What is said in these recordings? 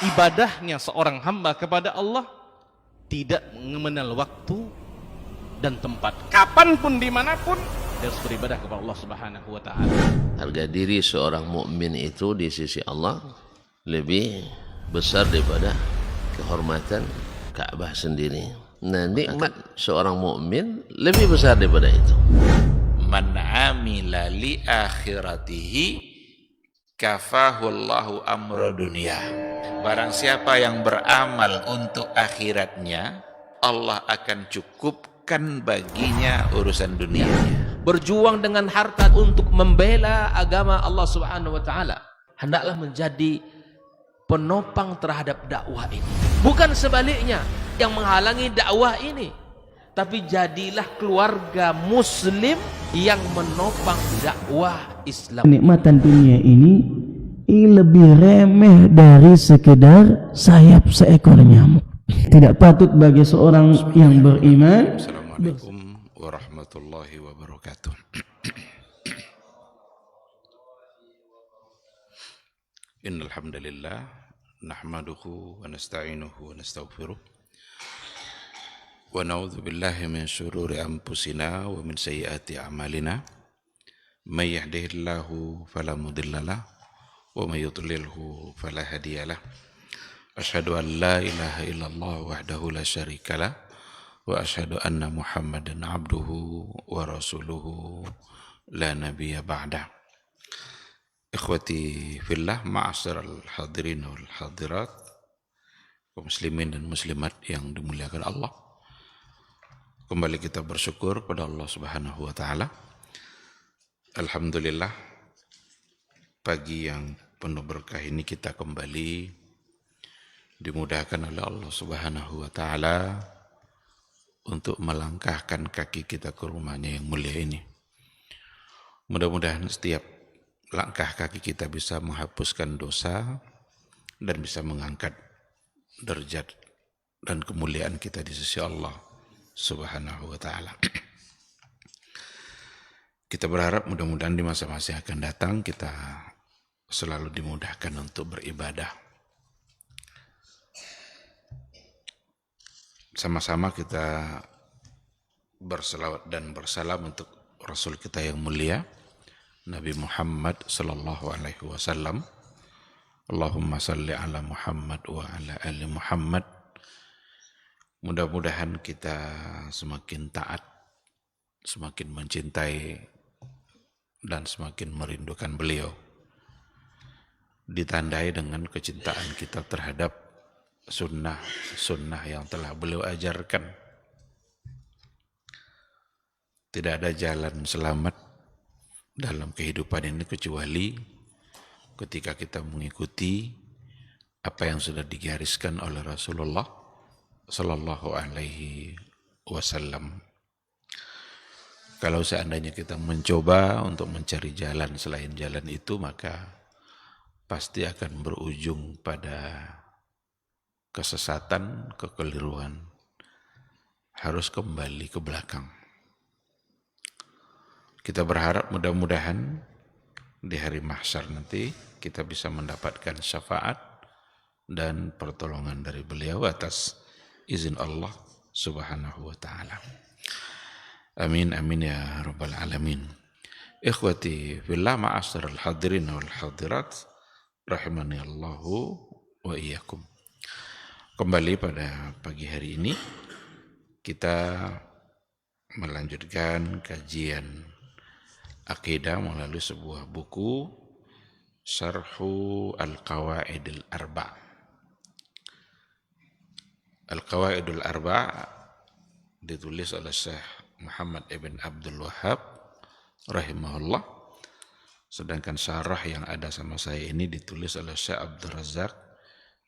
ibadahnya seorang hamba kepada Allah tidak mengenal waktu dan tempat. Kapanpun, dimanapun, dia harus beribadah kepada Allah Subhanahu wa Ta'ala. Harga diri seorang mukmin itu di sisi Allah lebih besar daripada kehormatan Ka'bah sendiri. Nah, nikmat seorang mukmin lebih besar daripada itu. Man amila li akhiratihi kafahullahu amra dunia. Barang siapa yang beramal untuk akhiratnya, Allah akan cukupkan baginya urusan dunianya. Berjuang dengan harta untuk membela agama Allah Subhanahu wa taala hendaklah menjadi penopang terhadap dakwah ini, bukan sebaliknya yang menghalangi dakwah ini, tapi jadilah keluarga muslim yang menopang dakwah Islam. Kenikmatan dunia ini lebih remeh dari sekedar sayap seekor nyamuk. Tidak patut bagi seorang yang beriman. Assalamualaikum warahmatullahi wabarakatuh. Innal hamdalillah nahmaduhu wa nasta'inuhu wa nastaghfiruh wa na'udzu billahi min syururi anfusina wa min sayyiati a'malina. May yahdihillahu fala mudhillalah wa may yudlilhu fala hadiyalah. Asyhadu an la ilaha illallah wahdahu la syarikalah wa asyhadu anna Muhammadan abduhu wa rasuluhu la nabiyya ba'dah. Ikhwati fillah, ma'asyiral hadirin wal hadirat, kaum muslimin dan muslimat yang dimuliakan Allah. Kembali kita bersyukur pada Allah Subhanahu wa taala. Alhamdulillah, pagi yang penuh berkah ini kita kembali dimudahkan oleh Allah Subhanahu wa taala untuk melangkahkan kaki kita ke rumahnya yang mulia ini. Mudah-mudahan setiap langkah kaki kita bisa menghapuskan dosa dan bisa mengangkat derajat dan kemuliaan kita di sisi Allah Subhanahu wa taala. Kita berharap mudah-mudahan di masa-masa yang akan datang kita selalu dimudahkan untuk beribadah. Sama-sama kita berselawat dan bersalam untuk Rasul kita yang mulia, Nabi Muhammad sallallahu alaihi wasallam. Allahumma salli ala Muhammad wa ala ali Muhammad. Mudah-mudahan kita semakin taat, semakin mencintai dan semakin merindukan beliau, ditandai dengan kecintaan kita terhadap sunnah yang telah beliau ajarkan. Tidak ada jalan selamat dalam kehidupan ini kecuali ketika kita mengikuti apa yang sudah digariskan oleh Rasulullah Sallallahu Alaihi Wasallam. Kalau seandainya kita mencoba untuk mencari jalan selain jalan itu, maka pasti akan berujung pada kesesatan, kekeliruan. Harus kembali ke belakang. Kita berharap mudah-mudahan di hari mahsyar nanti kita bisa mendapatkan syafaat dan pertolongan dari beliau atas izin Allah Subhanahu wa taala. Amin amin ya rabbal alamin. Ikhwati fillah, ma'asyiral hadirin wal hadirat, rahimani Allahu wa iyyakum. Kembali pada pagi hari ini kita melanjutkan kajian akidah melalui sebuah buku Syarhu Al-Qawaidil Arba'. Al-Qawaidul Arba' ditulis oleh Syekh Muhammad ibn Abdul Wahhab rahimahullah, sedangkan syarah yang ada sama saya ini ditulis oleh Syekh Abdul Razak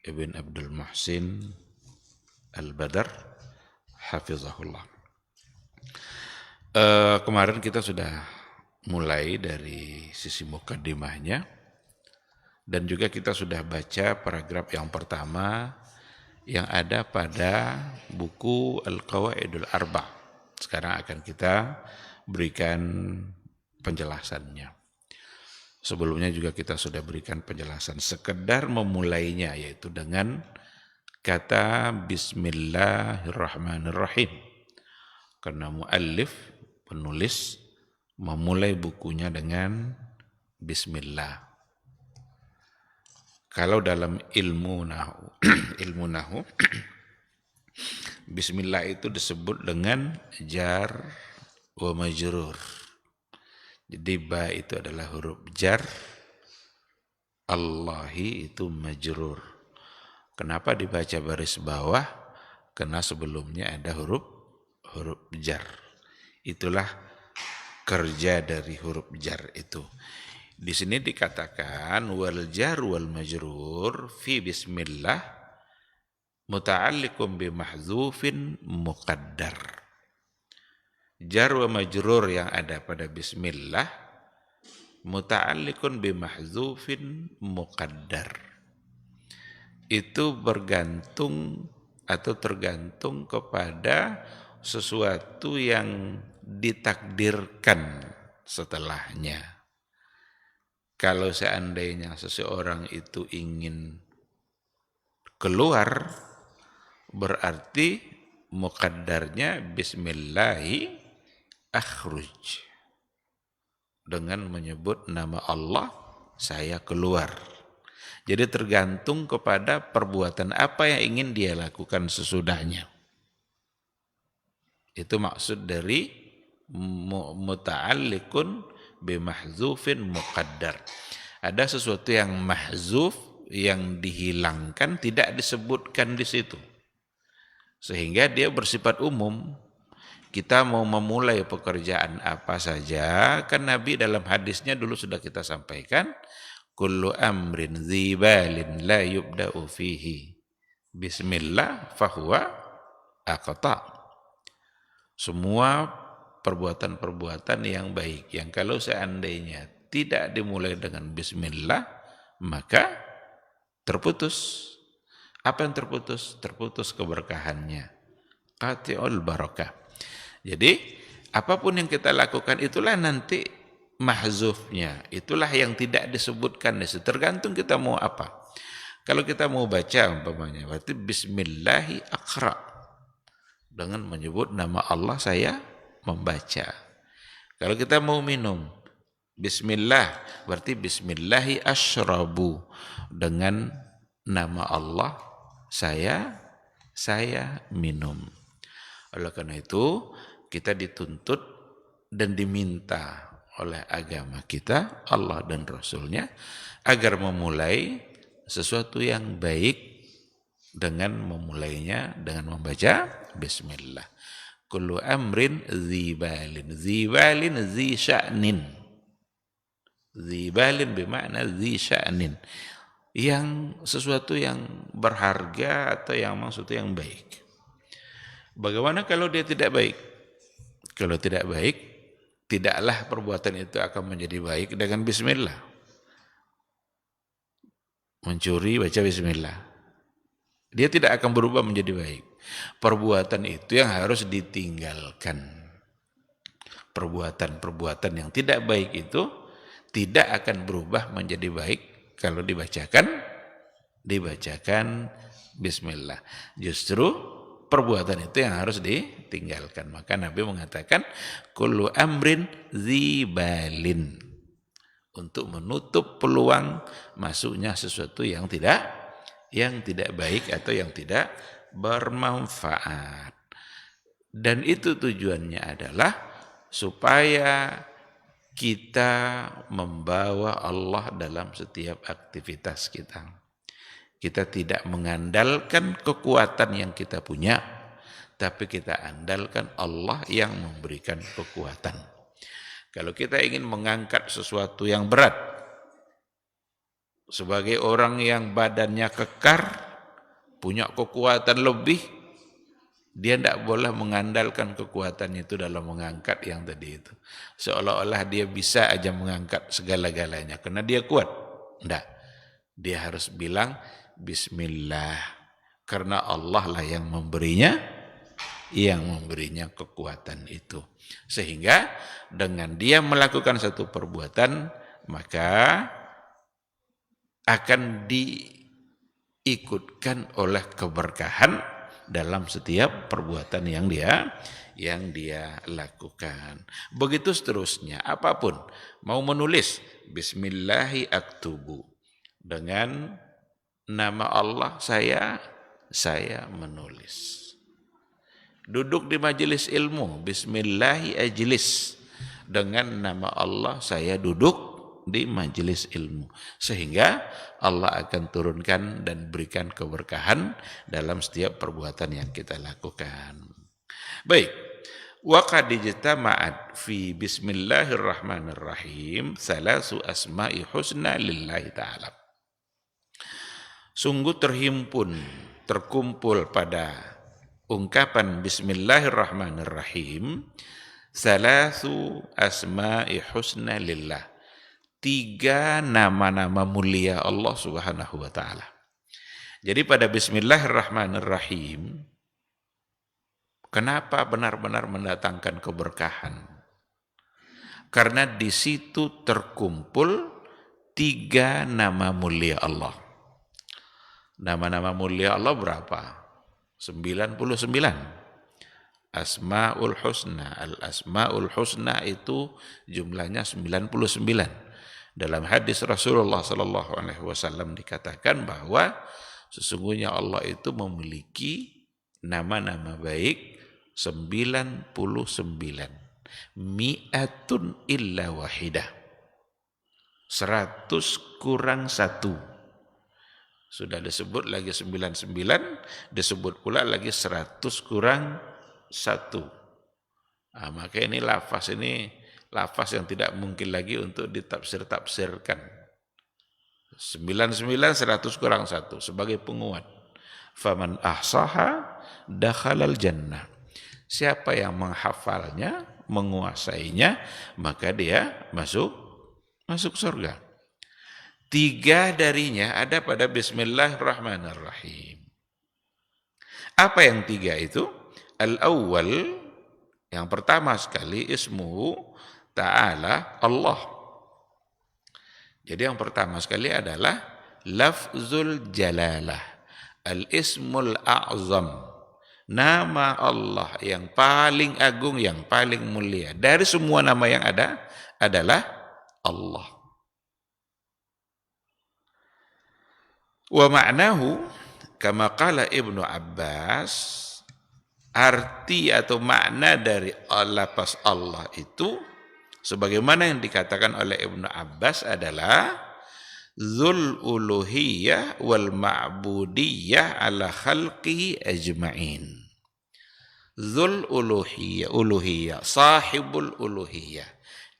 ibn Abdul Muhsin Al-Badar hafizahullah. Kemarin kita sudah mulai dari sisi mukaddimahnya dan juga kita sudah baca paragraf yang pertama yang ada pada buku Al-Qawaidul Arba'. Sekarang akan kita berikan penjelasannya. Sebelumnya juga kita sudah berikan penjelasan sekedar memulainya, yaitu dengan kata Bismillahirrahmanirrahim. Karena muallif, penulis, memulai bukunya dengan Bismillah. Kalau dalam ilmu nahu, Bismillah itu disebut dengan jar wa majrur. Jadi ba itu adalah huruf jar, Allahi itu majrur. Kenapa dibaca baris bawah? Karena sebelumnya ada huruf jar. Itulah kerja dari huruf jar itu. Di sini dikatakan wal jar wal majrur fi bismillah muta'alliqun bi mahdzufin muqaddar. Jar wa majrur yang ada pada bismillah muta'alliqun bi mahdzufin muqaddar. Itu bergantung atau tergantung kepada sesuatu yang ditakdirkan setelahnya. Kalau seandainya seseorang itu ingin keluar, berarti muqaddarnya bismillahi akhruj. Dengan menyebut nama Allah, saya keluar. Jadi tergantung kepada perbuatan apa yang ingin dia lakukan sesudahnya. Itu maksud dari muta'alliqun bimahzufin muqaddar. Ada sesuatu yang mahzuf, yang dihilangkan, tidak disebutkan di situ. Sehingga dia bersifat umum. Kita mau memulai pekerjaan apa saja, kan Nabi dalam hadisnya dulu sudah kita sampaikan, kullu amrin dzibalin la yubda'u fihi bismillah fahuwa aqta. Semua perbuatan-perbuatan yang baik, yang kalau seandainya tidak dimulai dengan bismillah, maka terputus. Apa yang terputus? Terputus keberkahannya. Qati'ul barakah. Jadi apapun yang kita lakukan itulah nanti mahzufnya. Itulah yang tidak disebutkan. Tergantung kita mau apa. Kalau kita mau baca umpamanya, berarti bismillahi aqra. Dengan menyebut nama Allah saya membaca. Kalau kita mau minum, bismillah, berarti bismillahi asyrabu. Dengan nama Allah saya minum. Oleh karena itu, kita dituntut dan diminta oleh agama kita, Allah dan Rasulnya, agar memulai sesuatu yang baik dengan memulainya dengan membaca bismillah. Kullu amrin dzibalin. Dzibalin dzi sya'nin. Dzibalin bermakna dzi sya'nin. Yang sesuatu yang berharga atau yang maksudnya yang baik. Bagaimana kalau dia tidak baik? Kalau tidak baik, tidaklah perbuatan itu akan menjadi baik dengan bismillah. Mencuri, baca bismillah. Dia tidak akan berubah menjadi baik. Perbuatan itu yang harus ditinggalkan. Perbuatan-perbuatan yang tidak baik itu tidak akan berubah menjadi baik kalau dibacakan bismillah. Justru perbuatan itu yang harus ditinggalkan. Maka Nabi mengatakan kullu amrin dzibalin, untuk menutup peluang masuknya sesuatu yang tidak baik atau yang tidak bermanfaat. Dan itu tujuannya adalah supaya kita membawa Allah dalam setiap aktivitas kita. Kita tidak mengandalkan kekuatan yang kita punya, tapi kita andalkan Allah yang memberikan kekuatan. Kalau kita ingin mengangkat sesuatu yang berat, sebagai orang yang badannya kekar, punya kekuatan lebih, dia tidak boleh mengandalkan kekuatan itu dalam mengangkat yang tadi itu. Seolah-olah dia bisa aja mengangkat segala-galanya, karena dia kuat. Tidak. Dia harus bilang, bismillah, karena Allah lah yang memberinya kekuatan itu. Sehingga dengan dia melakukan satu perbuatan, maka akan diikutkan oleh keberkahan dalam setiap perbuatan yang dia lakukan. Begitu seterusnya, apapun, mau menulis bismillahi aktubu, dengan nama Allah saya menulis. Duduk di majelis ilmu, bismillahi ajlis, dengan nama Allah saya duduk di majelis ilmu, sehingga Allah akan turunkan dan berikan keberkahan dalam setiap perbuatan yang kita lakukan. Baik, wa qad ijtama'at fi bismillahirrahmanirrahim salasu asma'i husna lillahi ta'ala. Sungguh terkumpul pada ungkapan bismillahirrahmanirrahim salasu asma'i husna lillah, 3 nama-nama mulia Allah Subhanahu wa taala. Jadi pada bismillahirrahmanirrahim, kenapa benar-benar mendatangkan keberkahan? Karena di situ terkumpul 3 nama mulia Allah. Nama-nama mulia Allah berapa? 99. Asmaul Husna. Al-Asmaul Husna itu jumlahnya 99. Dalam hadis Rasulullah SAW dikatakan bahwa sesungguhnya Allah itu memiliki nama-nama baik 99. Mi'atun illa wahidah. 100 kurang 1. Sudah disebut lagi 99, disebut pula lagi 100 kurang 1. Nah, maka ini lafaz yang tidak mungkin lagi untuk ditafsir-tafsirkan. 99 100 kurang 1 sebagai penguat. Faman ahsaha dakhalal jannah. Siapa yang menghafalnya, menguasainya, maka dia masuk surga. 3 darinya ada pada bismillahirrahmanirrahim. Apa yang 3 itu? Al-awwal, yang pertama sekali, ismuhu ta'ala Allah. Jadi yang pertama sekali adalah lafzul jalalah, al-ismul a'zam, nama Allah yang paling agung, yang paling mulia. Dari semua nama yang ada adalah Allah. Wa ma'nahu kama qala Ibnu Abbas, arti atau makna dari lafaz Allah itu sebagaimana yang dikatakan oleh Ibnu Abbas adalah Dzul uluhiyah wal ma'budiyah ala khalqihi ajma'in. Dzul uluhiyah, sahibul uluhiyah.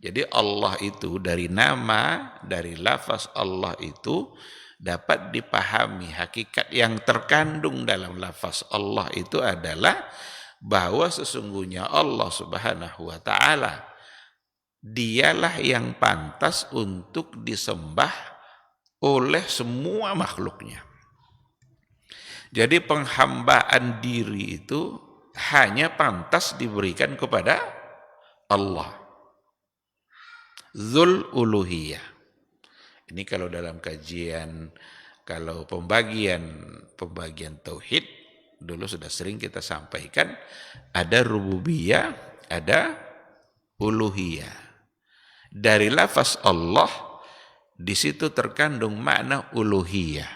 Jadi Allah itu dari nama, dari lafaz Allah itu dapat dipahami hakikat yang terkandung dalam lafaz Allah itu adalah bahwa sesungguhnya Allah Subhanahu wa taala dialah yang pantas untuk disembah oleh semua makhluknya. Jadi penghambaan diri itu hanya pantas diberikan kepada Allah. Dzul uluhiyah. Ini kalau dalam kajian, kalau pembagian tauhid, dulu sudah sering kita sampaikan, ada rububiyah, ada uluhiyah. Dari lafaz Allah, di situ terkandung makna uluhiyah.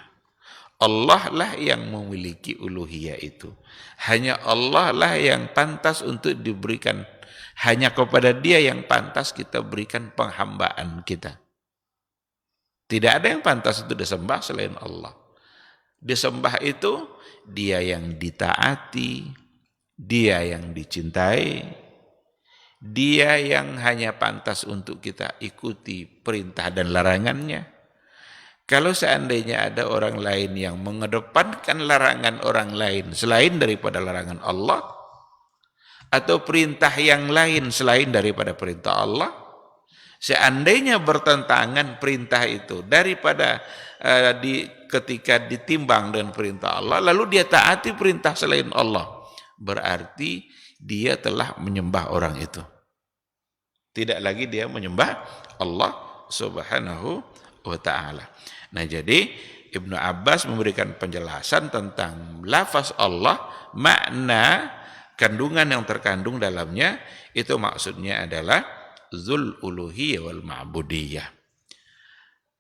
Allah lah yang memiliki uluhiyah itu. Hanya Allah lah yang pantas untuk diberikan. Hanya kepada Dia yang pantas kita berikan penghambaan kita. Tidak ada yang pantas untuk disembah selain Allah. Disembah itu Dia yang ditaati, Dia yang dicintai, Dia yang hanya pantas untuk kita ikuti perintah dan larangannya. Kalau seandainya ada orang lain yang mengedepankan larangan orang lain selain daripada larangan Allah, atau perintah yang lain selain daripada perintah Allah, seandainya bertentangan perintah itu daripada ketika ditimbang dengan perintah Allah, lalu dia taati perintah selain Allah, berarti dia telah menyembah orang itu. Tidak lagi dia menyembah Allah Subhanahu wa ta'ala. Nah, jadi Ibnu Abbas memberikan penjelasan tentang lafaz Allah, makna kandungan yang terkandung dalamnya, itu maksudnya adalah Dzul Uluhiyah wal Ma'budiyah.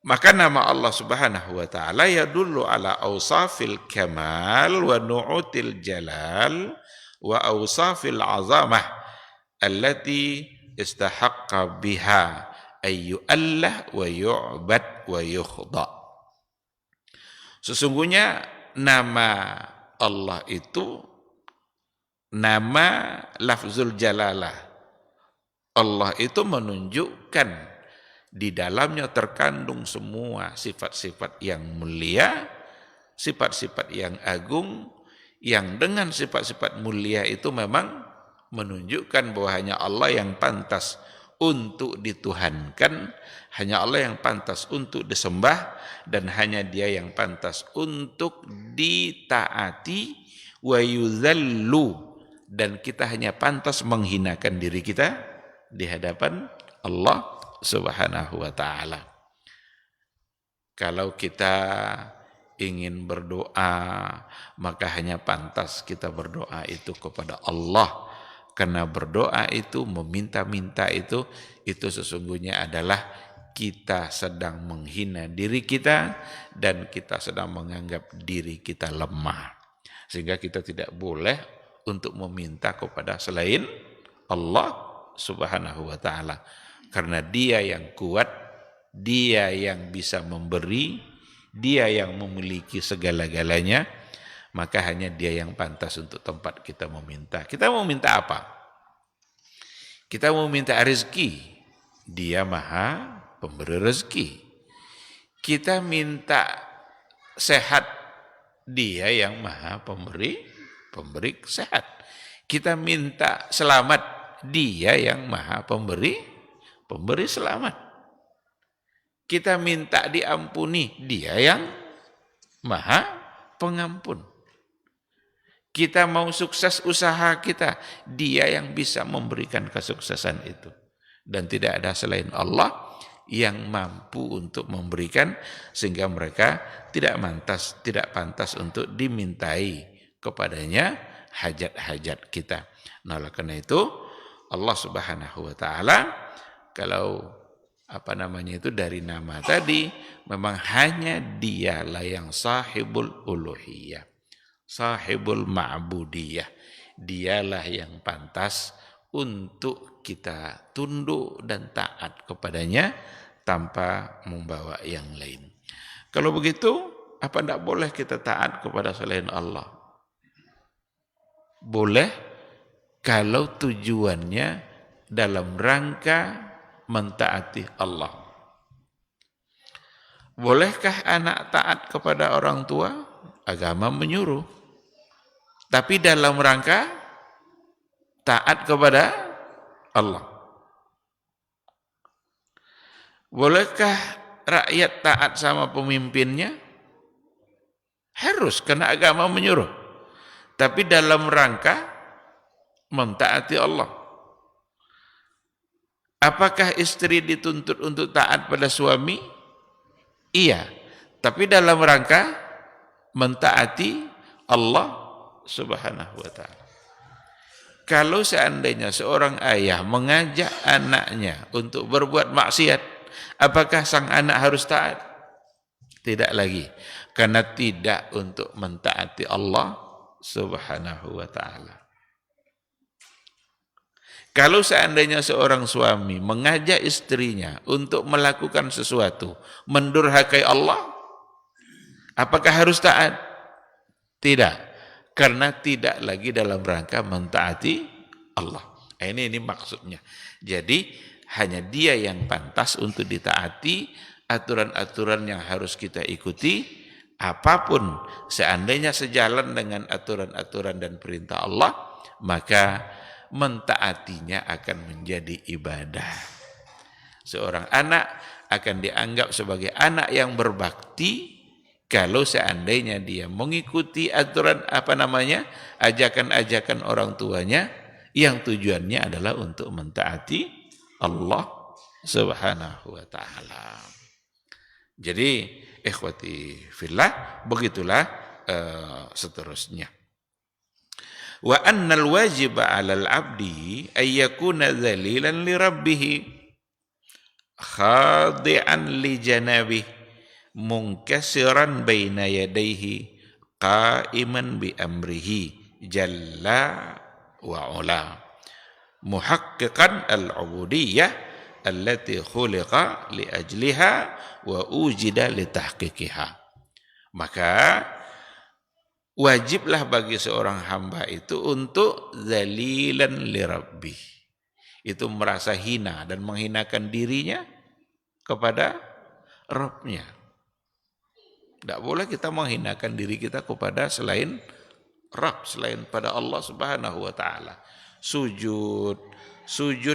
Maka nama Allah Subhanahu wa ta'ala yadullu ala awsafil kamal wa nu'util jalal wa awsafil azamah allati istahaqqa biha ayyu'allah wa yu'bad wa yukhda. Sesungguhnya nama Allah itu nama lafzul jalalah. Allah itu menunjukkan di dalamnya terkandung semua sifat-sifat yang mulia, sifat-sifat yang agung, yang dengan sifat-sifat mulia itu memang menunjukkan bahwa hanya Allah yang pantas untuk dituhankan, hanya Allah yang pantas untuk disembah, dan hanya Dia yang pantas untuk ditaati, wa yuzallu, dan kita hanya pantas menghinakan diri kita di hadapan Allah Subhanahu wa ta'ala. Kalau kita ingin berdoa, maka hanya pantas kita berdoa itu kepada Allah. Karena berdoa itu, meminta-minta itu sesungguhnya adalah kita sedang menghina diri kita dan kita sedang menganggap diri kita lemah. Sehingga kita tidak boleh untuk meminta kepada selain Allah Subhanahu wa ta'ala. Karena Dia yang kuat, Dia yang bisa memberi, Dia yang memiliki segala-galanya, maka hanya Dia yang pantas untuk tempat kita meminta. Kita mau minta apa? Kita mau minta rezeki, Dia maha pemberi rezeki. Kita minta sehat, Dia yang maha pemberi sehat. Kita minta selamat, Dia yang maha pemberi selamat. Kita minta diampuni, Dia yang maha pengampun. Kita mau sukses usaha kita, Dia yang bisa memberikan kesuksesan itu. Dan tidak ada selain Allah yang mampu untuk memberikan, sehingga mereka tidak pantas untuk dimintai kepadanya hajat-hajat kita. Nah, oleh karena itu Allah Subhanahu wa ta'ala, kalau dari nama tadi, memang hanya Dialah yang sahibul uluhiyah, sahibul ma'budiyah. Dialah yang pantas untuk kita tunduk dan taat kepadanya tanpa membawa yang lain. Kalau begitu, apa tidak boleh kita taat kepada selain Allah? Boleh, kalau tujuannya dalam rangka mentaati Allah. Bolehkah anak taat kepada orang tua? Agama menyuruh. Tapi dalam rangka taat kepada Allah. Bolehkah rakyat taat sama pemimpinnya? Harus, karena agama menyuruh. Tapi dalam rangka mentaati Allah. Apakah istri dituntut untuk taat pada suami? Iya, tapi dalam rangka mentaati Allah Subhanahu wa ta'ala. Kalau seandainya seorang ayah mengajak anaknya untuk berbuat maksiat, apakah sang anak harus taat? Tidak lagi, karena tidak untuk mentaati Allah Subhanahu wa ta'ala. Kalau seandainya seorang suami mengajak istrinya untuk melakukan sesuatu mendurhakai Allah, apakah harus taat? Tidak, karena tidak lagi dalam rangka mentaati Allah. Ini maksudnya. Jadi hanya Dia yang pantas untuk ditaati, aturan-aturan yang harus kita ikuti, apapun seandainya sejalan dengan aturan-aturan dan perintah Allah, maka mentaatinya akan menjadi ibadah. Seorang anak akan dianggap sebagai anak yang berbakti kalau seandainya dia mengikuti aturan ajakan-ajakan orang tuanya yang tujuannya adalah untuk mentaati Allah Subhanahu wa ta'ala. Jadi ikhwati fillah, begitulah seterusnya. Wa annal wajiba 'alal 'abdi ay yakuna dhalilan li rabbih khadi'an li janabih munkasiran baina yadayhi qa'iman bi amrihi jalla wa 'ala muhaqqiqan al-'ubudiyyah allati khuliqa li ajliha wa ujida li tahqiqiha. Maka wajiblah bagi seorang hamba itu untuk zalilan li rabbih. Itu merasa hina dan menghinakan dirinya kepada Rabb-nya. Tidak boleh kita menghinakan diri kita kepada selain Rabb, selain pada Allah Subhanahu wa ta'ala. Sujud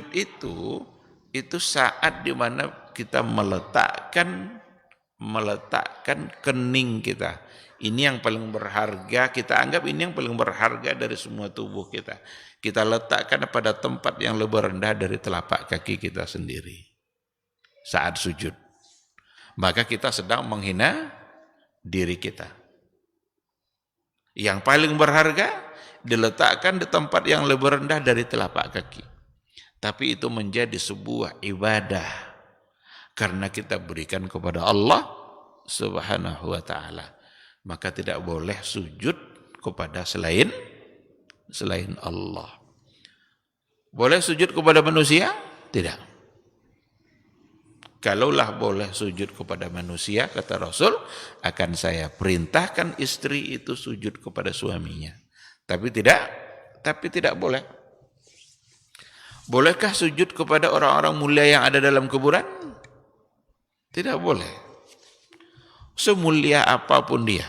itu saat dimana kita meletakkan kening kita. Ini yang paling berharga, kita anggap ini yang paling berharga dari semua tubuh kita. Kita letakkan pada tempat yang lebih rendah dari telapak kaki kita sendiri saat sujud. Maka kita sedang menghina diri kita. Yang paling berharga diletakkan di tempat yang lebih rendah dari telapak kaki. Tapi itu menjadi sebuah ibadah karena kita berikan kepada Allah Subhanahu wa ta'ala. Maka tidak boleh sujud kepada selain Allah. Boleh sujud kepada manusia? Tidak. Kalaulah boleh sujud kepada manusia, kata Rasul, akan saya perintahkan istri itu sujud kepada suaminya. Tapi tidak boleh. Bolehkah sujud kepada orang-orang mulia yang ada dalam kuburan? Tidak boleh. Semulia apapun dia,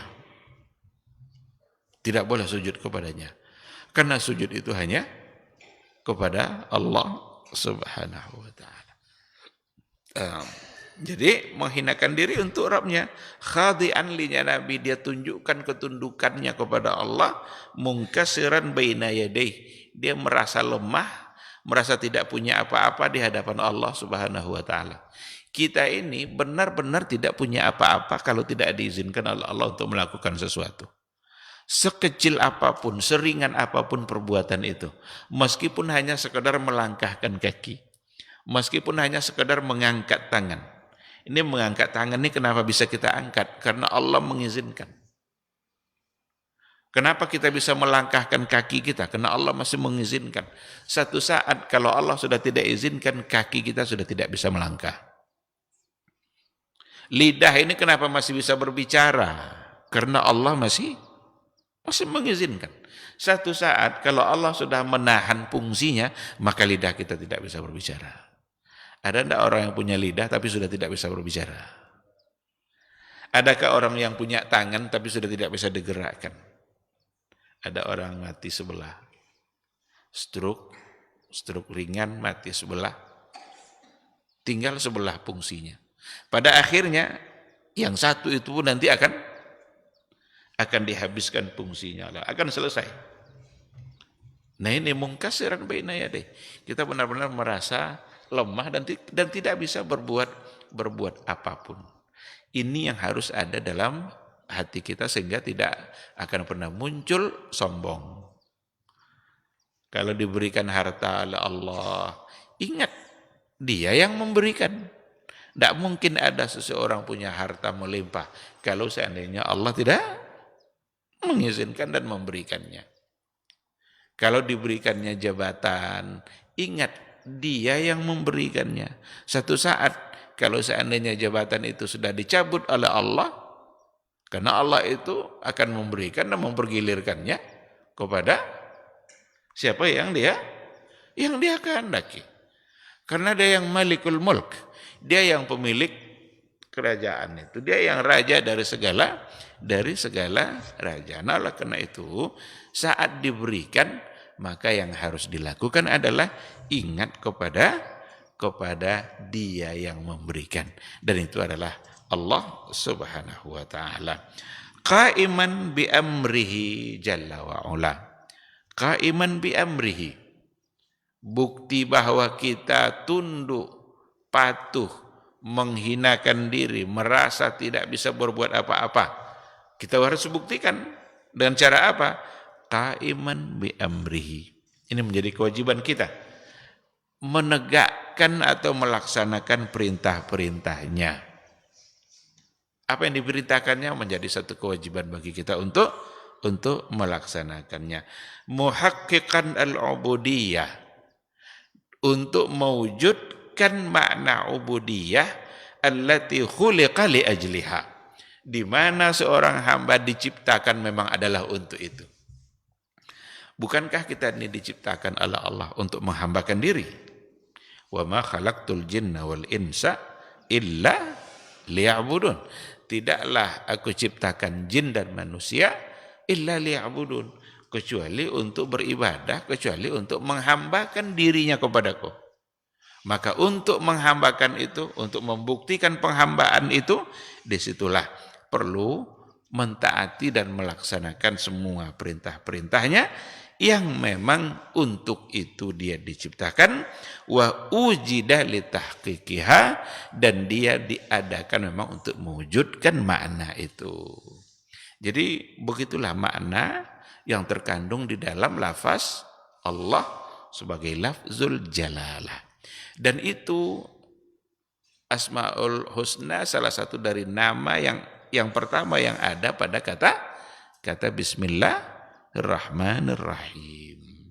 tidak boleh sujud kepadanya. Karena sujud itu hanya kepada Allah Subhanahu wa ta'ala. Jadi menghinakan diri untuk Rabb-nya. Khadi'an li Nabi, dia tunjukkan ketundukannya kepada Allah. Munkasiran baina yadayhi, dia merasa lemah, merasa tidak punya apa-apa di hadapan Allah Subhanahu wa ta'ala. Kita ini benar-benar tidak punya apa-apa kalau tidak diizinkan oleh Allah untuk melakukan sesuatu. Sekecil apapun, seringan apapun perbuatan itu, meskipun hanya sekedar melangkahkan kaki, meskipun hanya sekedar mengangkat tangan. Ini mengangkat tangan ini kenapa bisa kita angkat? Karena Allah mengizinkan. Kenapa kita bisa melangkahkan kaki kita? Karena Allah masih mengizinkan. Satu saat kalau Allah sudah tidak izinkan, kaki kita sudah tidak bisa melangkah. Lidah ini kenapa masih bisa berbicara? Karena Allah masih mengizinkan. Satu saat kalau Allah sudah menahan fungsinya, maka lidah kita tidak bisa berbicara. Ada tidak orang yang punya lidah tapi sudah tidak bisa berbicara? Adakah orang yang punya tangan tapi sudah tidak bisa digerakkan? Ada orang mati sebelah, stroke ringan, mati sebelah, tinggal sebelah fungsinya. Pada akhirnya yang satu itu pun nanti akan dihabiskan fungsinya, akan selesai. Nah ini munkasiran baina yadayhi. Kita benar-benar merasa lemah dan tidak bisa berbuat apapun. Ini yang harus ada dalam hati kita sehingga tidak akan pernah muncul sombong. Kalau diberikan harta oleh Allah, ingat dia yang memberikan. Tidak mungkin ada seseorang punya harta melimpah kalau seandainya Allah tidak mengizinkan dan memberikannya. Kalau diberikannya jabatan, ingat dia yang memberikannya. Satu saat kalau seandainya jabatan itu sudah dicabut oleh Allah, karena Allah itu akan memberikan dan mempergilirkannya kepada siapa yang dia kehendaki. Karena dia yang malikul mulk, dia yang pemilik kerajaan itu, dia yang raja dari segala raja. Nah, oleh karena itu saat diberikan maka yang harus dilakukan adalah ingat kepada dia yang memberikan, dan itu adalah Allah Subhanahu wa ta'ala. Qaiman bi amrihi jalla wa ula. Qaiman bi amrihi, bukti bahwa kita tunduk patuh, menghinakan diri, merasa tidak bisa berbuat apa-apa. Kita harus buktikan dengan cara apa? Qaiman bi amrihi. Ini menjadi kewajiban kita. Menegakkan atau melaksanakan perintah-perintahnya. Apa yang diperintahkannya menjadi satu kewajiban bagi kita untuk melaksanakannya. Muhaqqiqan al-ubudiyah, untuk mewujudkan makna ubudiyah allati khuliqa li ajliha, di mana seorang hamba diciptakan memang adalah untuk itu. Bukankah kita ini diciptakan oleh Allah untuk menghambakan diri? Wa ma khalaqtul jinna wal insa illa liya'budun. Tidaklah aku ciptakan jin dan manusia illa liya'budun, kecuali untuk beribadah, kecuali untuk menghambakan dirinya kepadaku. Maka untuk menghambakan itu, untuk membuktikan penghambaan itu, disitulah perlu mentaati dan melaksanakan semua perintah-perintahnya yang memang untuk itu dia diciptakan, wa ujida litahqiqiha, dan dia diadakan memang untuk mewujudkan makna itu. Jadi begitulah makna yang terkandung di dalam lafaz Allah sebagai lafzul jalalah. Dan itu Asmaul Husna salah satu dari nama yang pertama yang ada pada kata Bismillahirrahmanirrahim.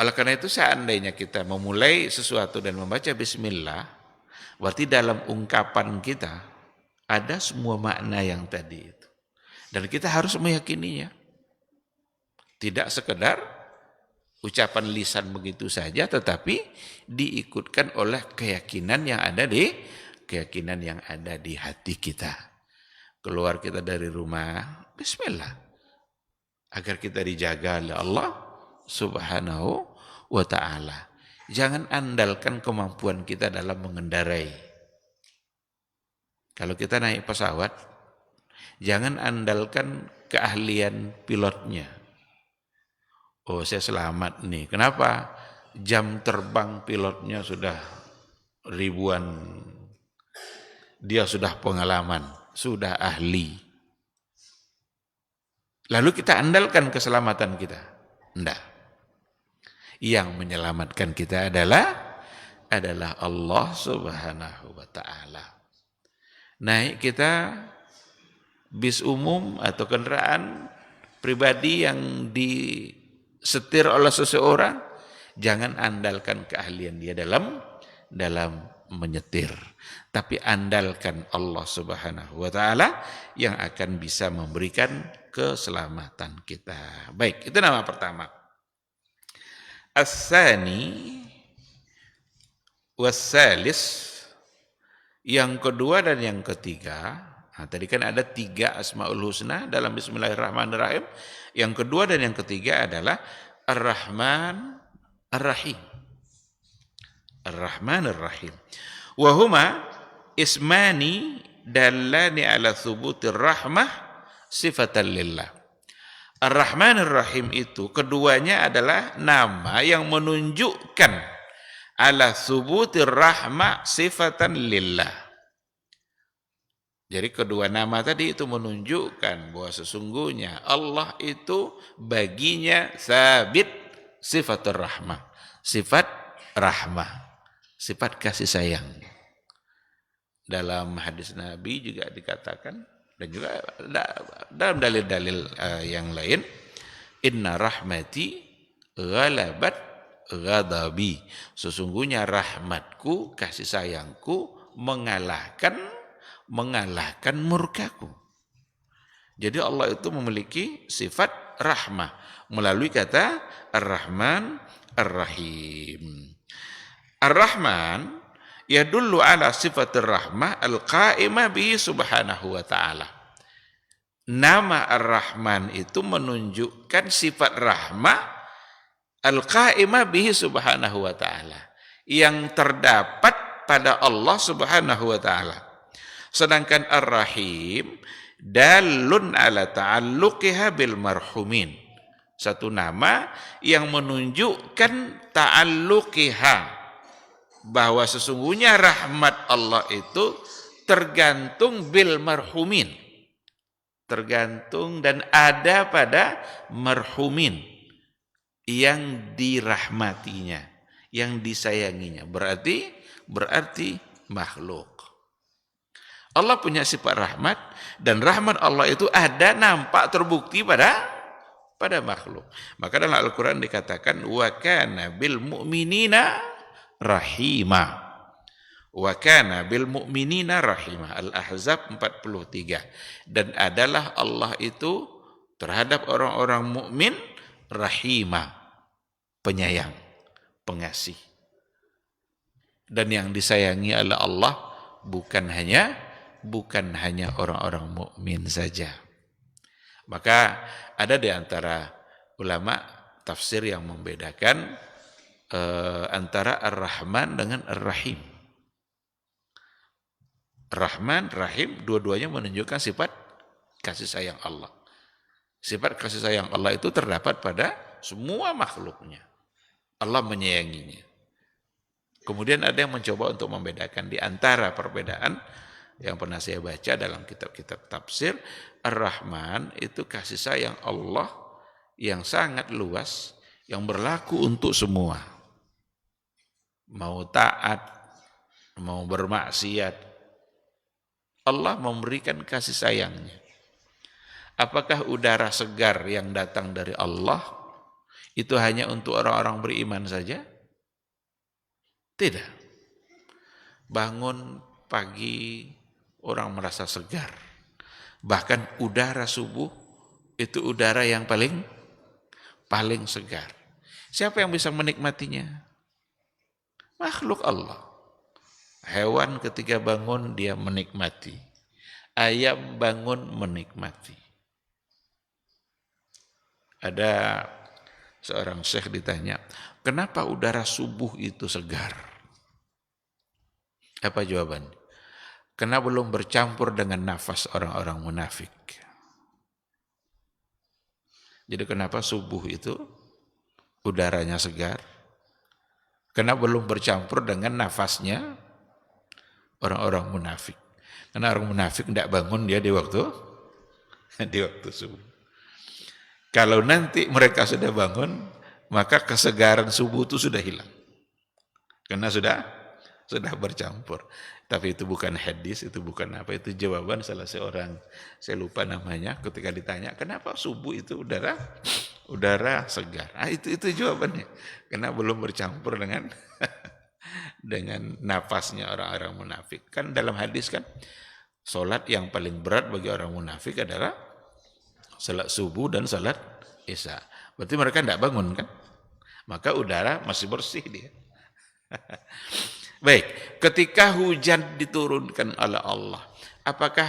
Oleh karena itu seandainya kita memulai sesuatu dan membaca Bismillah, berarti dalam ungkapan kita ada semua makna yang tadi itu. Dan kita harus meyakininya. Tidak sekedar ucapan lisan begitu saja, tetapi diikutkan oleh keyakinan yang ada di hati kita. Keluar kita dari rumah, Bismillah. Agar kita dijaga oleh Allah Subhanahu wa ta'ala. Jangan andalkan kemampuan kita dalam mengendarai. Kalau kita naik pesawat, jangan andalkan keahlian pilotnya. Oh, saya selamat nih. Kenapa? Jam terbang pilotnya sudah ribuan. Dia sudah pengalaman, sudah ahli. Lalu kita andalkan keselamatan kita. Enggak. Yang menyelamatkan kita adalah Allah Subhanahu wa ta'ala. Naik kita bis umum atau kendaraan pribadi yang disetir oleh seseorang, jangan andalkan keahlian dia dalam menyetir, tapi andalkan Allah Subhanahu wa ta'ala yang akan bisa memberikan keselamatan kita. Baik, itu nama pertama. As-sani was-salis, yang kedua dan yang ketiga. Nah, tadi kan ada 3 Asmaul Husna dalam Bismillahirrahmanirrahim. Yang kedua dan yang ketiga adalah Ar-Rahman Ar-Rahim. Ar-Rahman Ar-Rahim. Wahuma ismani dallani ala thubutir rahmah sifatan lillah. Ar-Rahman Ar-Rahim itu keduanya adalah nama yang menunjukkan ala thubutir rahmah sifatan lillah. Jadi kedua nama tadi itu menunjukkan bahwa sesungguhnya Allah itu baginya sabit sifatur rahmah, sifat rahmah, sifat kasih sayang. Dalam hadis Nabi juga dikatakan, dan juga dalam dalil-dalil yang lain, inna rahmati ghalabat ghadabi, sesungguhnya rahmatku, kasih sayangku mengalahkan murkaku. Jadi Allah itu memiliki sifat rahmah melalui kata Ar-Rahman Ar-Rahim. Ar-Rahman yadullu ala sifatir rahmah al-qa'imah bihi subhanahu wa ta'ala. Nama Ar-Rahman itu menunjukkan sifat rahmah al-qa'imah bihi subhanahu wa ta'ala, yang terdapat pada Allah subhanahu wa ta'ala. Sedangkan Ar-Rahim dalun ala ta'alluqiha bil marhumin, satu nama yang menunjukkan ta'alluqiha, bahwa sesungguhnya rahmat Allah itu tergantung bil marhumin. Tergantung dan ada pada marhumin yang dirahmatinya, yang disayanginya. Berarti makhluk. Allah punya sifat rahmat dan rahmat Allah itu ada nampak terbukti pada makhluk. Maka dalam Al-Quran dikatakan wa kana bil mu'minina rahima. Wa kana bil mu'minina rahima. Al-Ahzab 43. Dan adalah Allah itu terhadap orang-orang mukmin rahima, penyayang, pengasih. Dan yang disayangi oleh Allah bukan hanya orang-orang mukmin saja. Maka ada di antara ulama tafsir yang membedakan antara Ar-Rahman dengan Ar-Rahim. Rahman, Rahim, dua-duanya menunjukkan sifat kasih sayang Allah. Sifat kasih sayang Allah itu terdapat pada semua makhluknya. Allah menyayanginya. Kemudian ada yang mencoba untuk membedakan di antara perbedaan yang pernah saya baca dalam kitab-kitab tafsir. Ar-Rahman itu kasih sayang Allah yang sangat luas, yang berlaku untuk semua. Mau taat, mau bermaksiat, Allah memberikan kasih sayangnya. Apakah udara segar yang datang dari Allah itu hanya untuk orang-orang beriman saja? Tidak. Bangun pagi orang merasa segar. Bahkan udara subuh itu udara yang paling segar. Siapa yang bisa menikmatinya? Makhluk Allah. Hewan ketika bangun dia menikmati. Ayam bangun menikmati. Ada seorang syekh ditanya, kenapa udara subuh itu segar? Apa jawabannya? Karena belum bercampur dengan nafas orang-orang munafik. Jadi kenapa subuh itu udaranya segar? Karena belum bercampur dengan nafasnya orang-orang munafik. Karena orang munafik tidak bangun dia di waktu subuh. Kalau nanti mereka sudah bangun, maka kesegaran subuh itu sudah hilang. Karena sudah bercampur. Tapi itu bukan hadis, itu bukan apa, itu jawaban salah seorang, saya lupa namanya, ketika ditanya, kenapa subuh itu udara segar? Ah, itu jawabannya. Karena belum bercampur dengan nafasnya orang-orang munafik. Kan dalam hadis kan, salat yang paling berat bagi orang munafik adalah salat subuh dan salat isya. Berarti mereka tidak bangun kan? Maka udara masih bersih dia. Baik, ketika hujan diturunkan oleh Allah, apakah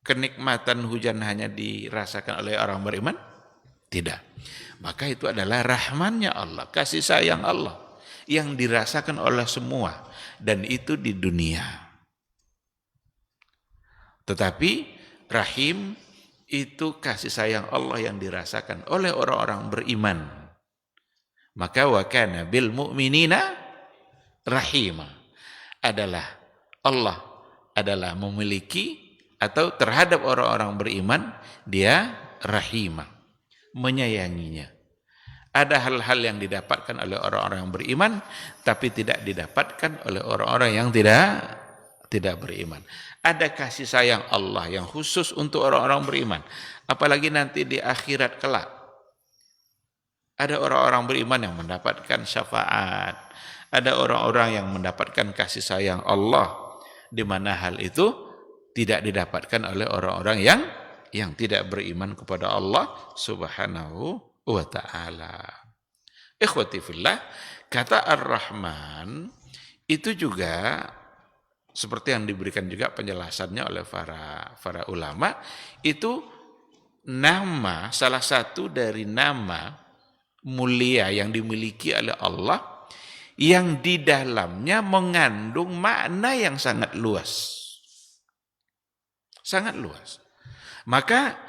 kenikmatan hujan hanya dirasakan oleh orang beriman? Tidak. Maka itu adalah rahmannya Allah, kasih sayang Allah yang dirasakan oleh semua, dan itu di dunia. Tetapi rahim itu kasih sayang Allah yang dirasakan oleh orang-orang beriman. Maka wa kana bil mu'minina rahima, adalah Allah adalah memiliki atau terhadap orang-orang beriman dia rahima, menyayanginya. Ada hal-hal yang didapatkan oleh orang-orang yang beriman tapi tidak didapatkan oleh orang-orang yang tidak beriman. Ada kasih sayang Allah yang khusus untuk orang-orang beriman, apalagi nanti di akhirat kelak. Ada orang-orang beriman yang mendapatkan syafaat, ada orang-orang yang mendapatkan kasih sayang Allah, di mana hal itu tidak didapatkan oleh orang-orang yang tidak beriman kepada Allah Subhanahu wa ta'ala. Ikhwati fillah, kata Ar-Rahman itu juga seperti yang diberikan juga penjelasannya oleh para ulama, itu nama, salah satu dari nama mulia yang dimiliki oleh Allah yang di dalamnya mengandung makna yang sangat luas. Sangat luas. Maka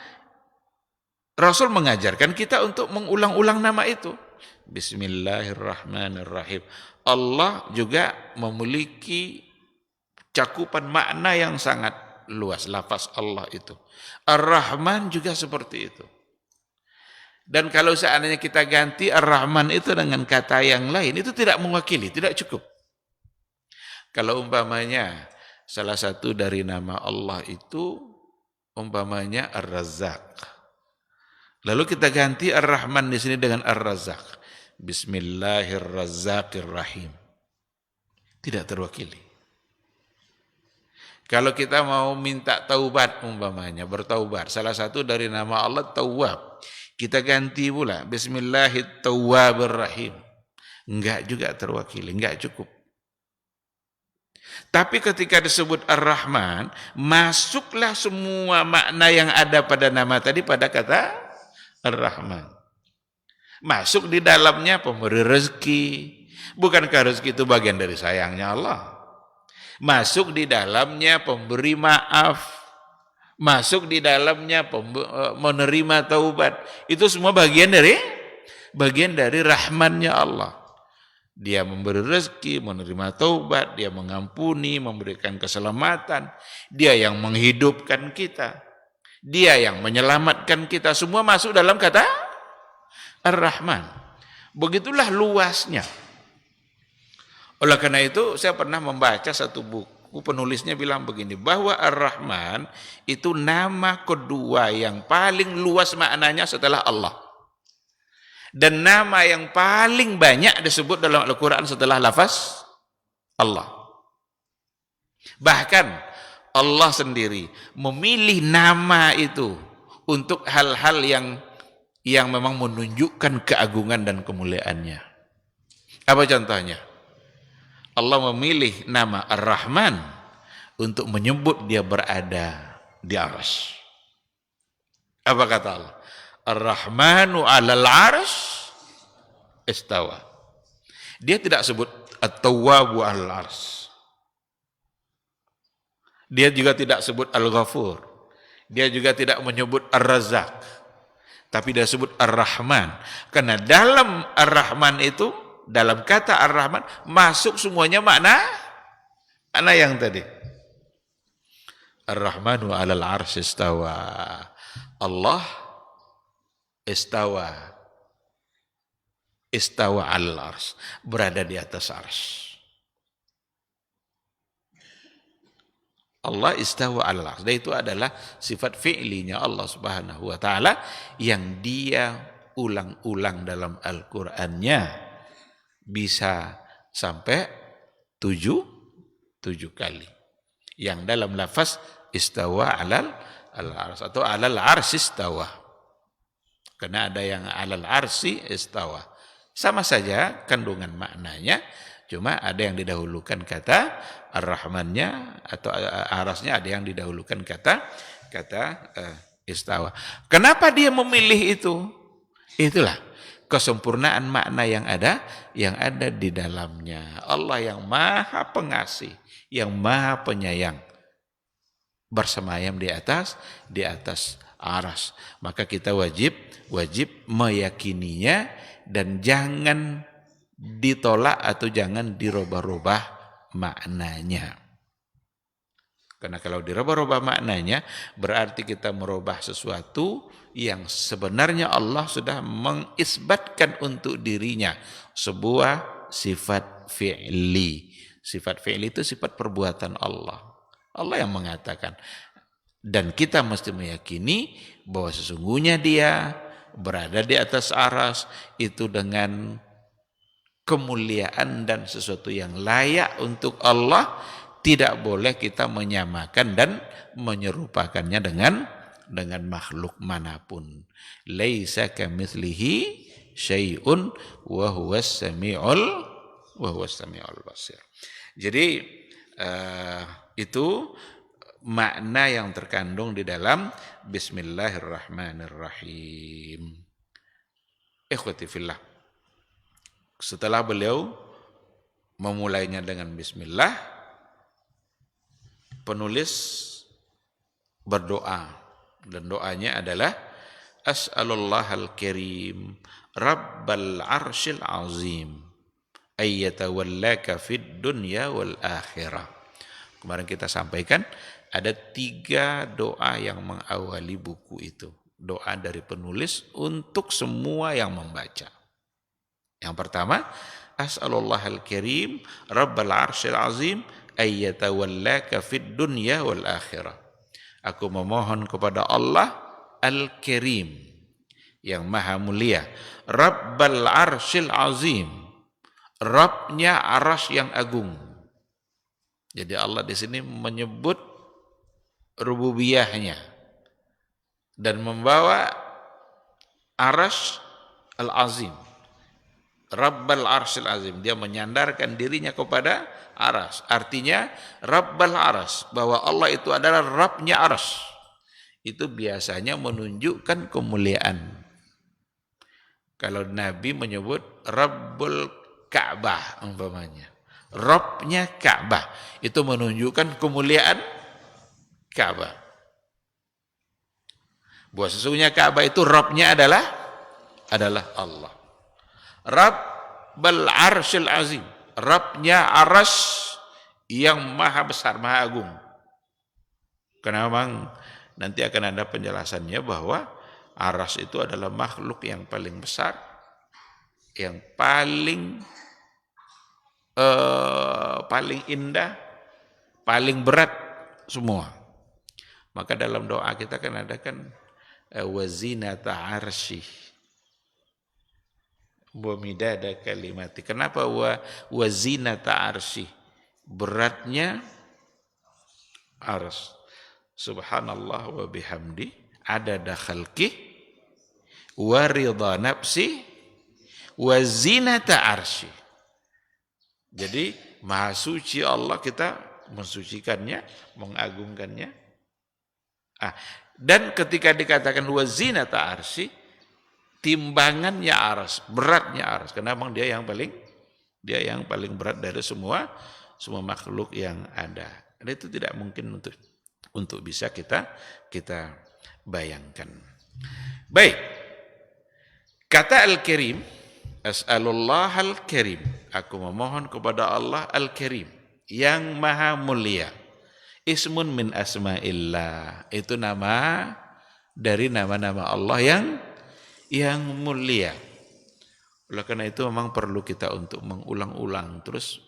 Rasul mengajarkan kita untuk mengulang-ulang nama itu. Bismillahirrahmanirrahim. Allah juga memiliki cakupan makna yang sangat luas, lafaz Allah itu. Ar-Rahman juga seperti itu. Dan kalau seandainya kita ganti Ar-Rahman itu dengan kata yang lain, itu tidak mewakili, tidak cukup. Kalau umpamanya salah satu dari nama Allah itu umpamanya Ar-Razzaq. Lalu kita ganti Ar-Rahman di sini dengan Ar-Razzaq. Bismillahirrahmanirrahim. Tidak terwakili. Kalau kita mau minta taubat umpamanya, bertaubat, salah satu dari nama Allah Tawwab. Kita ganti pula Bismillahirrahmanirrahim. Enggak juga terwakili, enggak cukup. Tapi ketika disebut Ar-Rahman, masuklah semua makna yang ada pada nama tadi pada kata Ar-Rahman. Masuk di dalamnya pemberi rezeki. Bukankah rezeki itu bagian dari sayangnya Allah? Masuk di dalamnya pemberi maaf. Masuk di dalamnya menerima taubat. Itu semua bagian dari rahmannya Allah. Dia memberi rezeki, menerima taubat, dia mengampuni, memberikan keselamatan. Dia yang menghidupkan kita. Dia yang menyelamatkan kita. Semua masuk dalam kata Ar-Rahman. Begitulah luasnya. Oleh karena itu saya pernah membaca satu buku, penulisnya bilang begini, bahwa Ar-Rahman itu nama kedua yang paling luas maknanya setelah Allah. Dan nama yang paling banyak disebut dalam Al-Quran setelah lafaz Allah. Bahkan Allah sendiri memilih nama itu untuk hal-hal yang memang menunjukkan keagungan dan kemuliaannya. Apa contohnya? Allah memilih nama Ar-Rahman untuk menyebut dia berada di arsy. Apa kata Allah? Ar-Rahmanu 'alal 'arsy istawa. Dia tidak sebut At-Tawwabu 'alal 'arsy. Dia juga tidak sebut Al-Ghafur. Dia juga tidak menyebut Ar-Razzaq. Tapi dia sebut Ar-Rahman. Karena dalam Ar-Rahman itu, dalam kata Ar-Rahman, masuk semuanya makna yang tadi. Ar-Rahmanu 'alal 'arsy istawa. Allah istawa 'alal 'arsy, berada di atas arsy. Allah istawa 'alal 'arsy. Dan itu adalah sifat fi'linya Allah Subhanahu wa taala yang dia ulang-ulang dalam Al-Qur'annya, bisa sampai 7 kali. Yang dalam lafaz istawa 'alal 'arsy atau 'alal 'arsy istawa. Karena ada yang 'alal 'arsy istawa. Sama saja kandungan maknanya, cuma ada yang didahulukan kata Ar-Rahmannya atau arasnya, ada yang didahulukan kata istawa. Kenapa dia memilih itu? Itulah kesempurnaan makna yang ada di dalamnya. Allah yang Maha Pengasih, yang Maha Penyayang, bersemayam di atas arsy. Maka kita wajib meyakininya dan jangan ditolak atau jangan dirubah-rubah maknanya. Karena kalau dirubah-rubah maknanya berarti kita merubah sesuatu yang sebenarnya Allah sudah mengisbatkan untuk dirinya, sebuah sifat fi'li. Sifat fi'li itu sifat perbuatan Allah. Allah yang mengatakan. Dan kita mesti meyakini bahwa sesungguhnya dia berada di atas arsy itu dengan kemuliaan dan sesuatu yang layak untuk Allah. Tidak boleh kita menyamakan dan menyerupakannya dengan makhluk manapun. Laisa kamitslihi syai'un wa huwas samiul basir. Jadi itu makna yang terkandung di dalam Bismillahirrahmanirrahim. Ikhwati fillah. Setelah beliau memulainya dengan Bismillah, penulis berdoa, dan doanya adalah As'alullahal karim Rabbal arsyil azim ayyatawallaka fid dunya wal akhirah. Kemarin kita sampaikan ada 3 doa yang mengawali buku itu. Doa dari penulis untuk semua yang membaca. Yang pertama, as'alullahal karim rabbal arsyil azim ayyatawallaka fid dunya wal akhirah. Aku memohon kepada Allah al-karim yang maha mulia, rabbal arsyil azim, Rabbnya arasy yang agung. Jadi Allah di sini menyebut rububiyahnya dan membawa arasy al-azim. Rabbal arsyil azim, dia menyandarkan dirinya kepada aras. Artinya Rabbal aras, bahwa Allah itu adalah Rabbnya aras. Itu biasanya menunjukkan kemuliaan. Kalau Nabi menyebut Rabbul Ka'bah umpamanya, Rabbnya Ka'bah, itu menunjukkan kemuliaan Ka'bah. Bahwa sesungguhnya Ka'bah itu Rabbnya adalah Allah. Rabbal arsyil azim, Rabbnya aras yang maha besar, maha agung. Karena memang nanti akan ada penjelasannya bahwa aras itu adalah makhluk yang paling besar, yang paling indah, paling berat semua. Maka dalam doa kita kan ada kan wazinata arsy wa midada kalimati. Kenapa wazinata arsy? Beratnya arsy. Subhanallah wa bihamdi adada khalqi wa ridha nafsi wa zinata arsy. Jadi maha suci Allah, kita mensucikannya, mengagungkannya. Dan ketika dikatakan wa zinata arsy, timbangannya aras, beratnya aras, karena memang dia yang paling berat dari semua makhluk yang ada. Dan itu tidak mungkin untuk bisa kita bayangkan. Baik. Kata Al-Karim, as'alullah al-karim, aku memohon kepada Allah al-karim yang maha mulia. Ismun min asma'illah, itu nama dari nama-nama Allah yang mulia. Oleh karena itu memang perlu kita untuk mengulang-ulang terus